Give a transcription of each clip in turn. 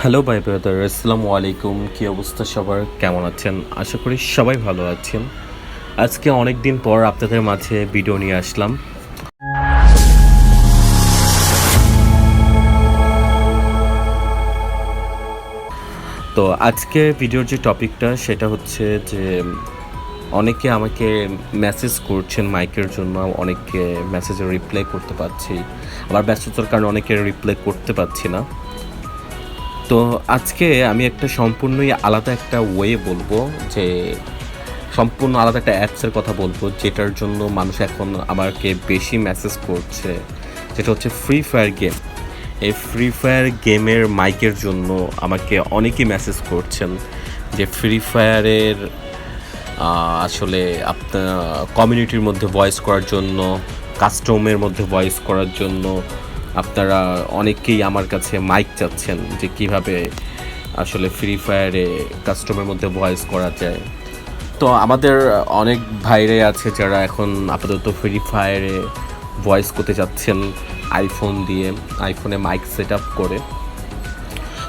Hello ভাই brother, আসসালামু আলাইকুম। কী অবস্থা সবার, কেমন আছেন? আশা করি সবাই ভালো আছেন। আজকে অনেক দিন পর আপনাদের মাঝে ভিডিও নিয়ে আসলাম। তো আজকে ভিডিওর যে টপিকটা সেটা হচ্ছে যে অনেকে আমাকে মেসেজ করছেন মাইকের জন্য, অনেকে মেসেজের রিপ্লাই করতে পারছি, আবার ব্যস্ততার কারণে অনেকে রিপ্লাই করতে পারছি না। তো আজকে আমি একটা সম্পূর্ণই আলাদা একটা ওয়ে বলবো, যে সম্পূর্ণ আলাদা একটা অ্যাপসের কথা বলবো যেটার জন্য মানুষ এখন আমাকে বেশি মেসেজ করছে, যেটা হচ্ছে ফ্রি ফায়ার গেম। এই ফ্রি ফায়ার গেমের মাইকের জন্য আমাকে অনেকেই মেসেজ করছেন যে ফ্রি ফায়ারের আসলে আপনার কমিউনিটির মধ্যে ভয়েস করার জন্য, কাস্টমের মধ্যে ভয়েস করার জন্য আপনারা অনেকেই আমার কাছে মাইক চাচ্ছেন, যে কিভাবে আসলে ফ্রি ফায়ারে কাস্টমের মধ্যে ভয়েস করা যায়। তো আমাদের অনেক ভাইরে আছে যারা এখন আপাতত ফ্রি ফায়ারে ভয়েস করতে যাচ্ছেন আইফোন দিয়ে, আইফোনে মাইক সেট আপ করে।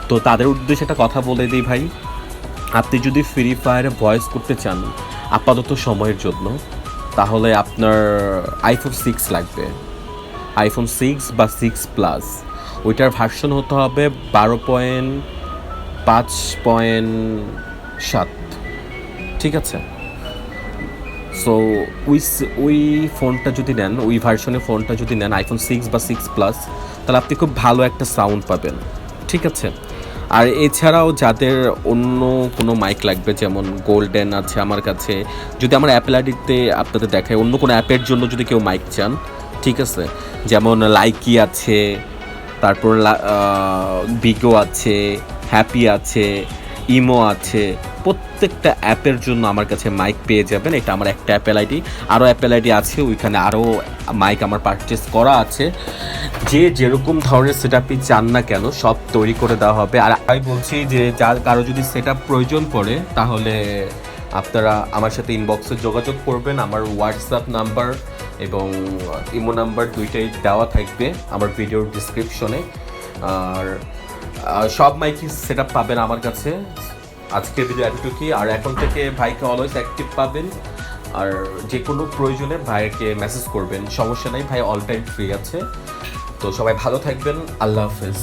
তো তাদের উদ্দেশ্যে একটা কথা বলে দিই ভাই, আপনি যদি ফ্রি ফায়ারে ভয়েস করতে চান আপাতত সময়ের জন্য, তাহলে আপনার আইফোন 6 লাগবে, আইফোন 6 বা 6+। ওইটার ভার্সন হতে হবে 12.5.7, ঠিক আছে? সো ওই ফোনটা যদি নেন, ওই ভার্সনের ফোনটা যদি নেন আইফোন 6 বা 6+, তাহলে আপনি খুব ভালো একটা সাউন্ড পাবেন, ঠিক আছে? আর এছাড়াও যাদের অন্য কোনো মাইক লাগবে, যেমন গোল্ডেন আছে আমার কাছে, যদি আমার অ্যাপেল আইডিতে আপনাদের দেখায় অন্য কোনো অ্যাপের জন্য যদি কেউ মাইক চান, ঠিক আছে, যেমন লাইকি আছে, তারপর বিগো আছে, হ্যাপি আছে, ইমো আছে, প্রত্যেকটা অ্যাপের জন্য আমার কাছে মাইক পেয়ে যাবেন। এটা আমার একটা অ্যাপেল আইডি, আরও অ্যাপেল আইডি আছে, ওইখানে আরও মাইক আমার পারচেস করা আছে। যে যেরকম ধরনের সেট আপই চান না কেন সব তৈরি করে দেওয়া হবে। আর আমি বলছি যে যার কারো যদি সেট আপ প্রয়োজন পড়ে, তাহলে আপনারা আমার সাথে ইনবক্সে যোগাযোগ করবেন। আমার হোয়াটসঅ্যাপ নাম্বার এবং ইমো নাম্বার দুইটাই দেওয়া থাকবে আমার ভিডিওর ডিসক্রিপশনে। আর সব মাইকই সেট আপ পাবেন আমার কাছে। আজকের ভিডিও এতটুকুই। আর এখন থেকে ভাইকে অলওয়েজ অ্যাক্টিভ পাবেন, আর যে কোনো প্রয়োজনে ভাইকে মেসেজ করবেন, সমস্যা নেই, ভাই অল টাইম ফ্রি আছে। তো সবাই ভালো থাকবেন, আল্লাহ হাফেজ।